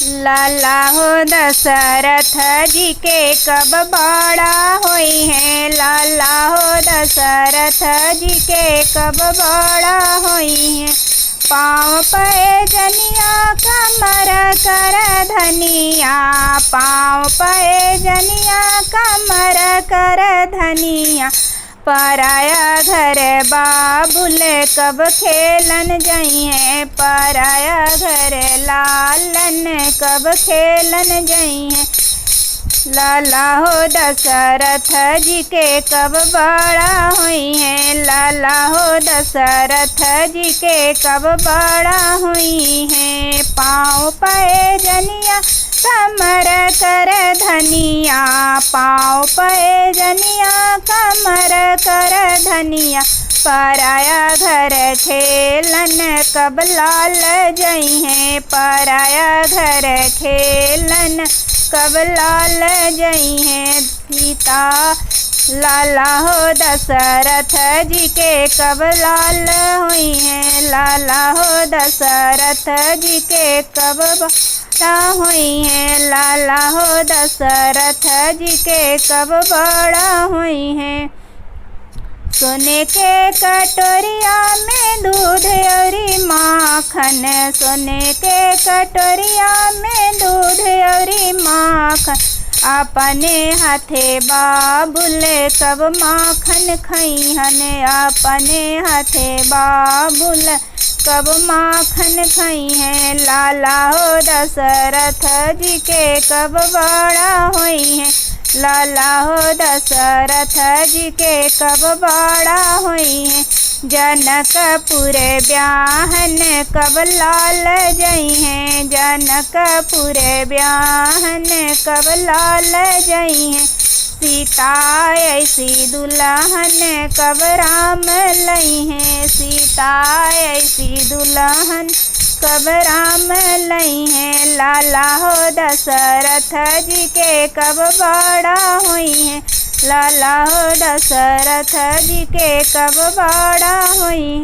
लाला हो दशरथ जी के कब बड़ा होई है। लाला हो दशरथ जी के कब बड़ा होई है। पाँव पे जनिया कमर कर धनिया, पाँव पे जनिया कमर कर धनिया। पराया घर बाबुल कब खेलन जइहें, पराया घर लालन कब खेलन जइहें। लाला हो दशरथ जी के कब बड़ा हुई है। लाला हो दशरथ जी के कब बड़ा हुई है। पाँव पे जनिया कमर कर धनिया, पाँव पे जनिया कमर कर धनिया। पराया घर खेलन कब लाल जइहें, पराया घर खेलन कब लाल जइहें। सीता लाला हो दशरथ जी के कब लाल हुई हैं। लाला हो दशरथ जी के कब बड़ा हुई हैं। लाला हो दशरथ जी के कब बड़ा हुई हैं। सोने के कटोरिया में दूध और माखन, सोने के कटोरिया में दूध और माखन। अपने हाथे बाबुल कब माखन खइहन, अपने हाथे बाबुल कब माखन खइहें। लाला हो दशरथ जी के कब बड़ा हुई हैं। लाला हो दशरथ जी के कब बड़ा हुई हैं। जनकपुर ब्याहन कब लाल जइहें, जनकपुर ब्याहन कब लाल जइहें। सीता ऐसी दुल्हन कब राम लइहें, सीता ऐसी दुल्हन कब राम लइहें। लाला हो दशरथ जी के कब बड़ा हुई हैं। लाला हो दशरथ जी के कब बड़ा हुई हैं।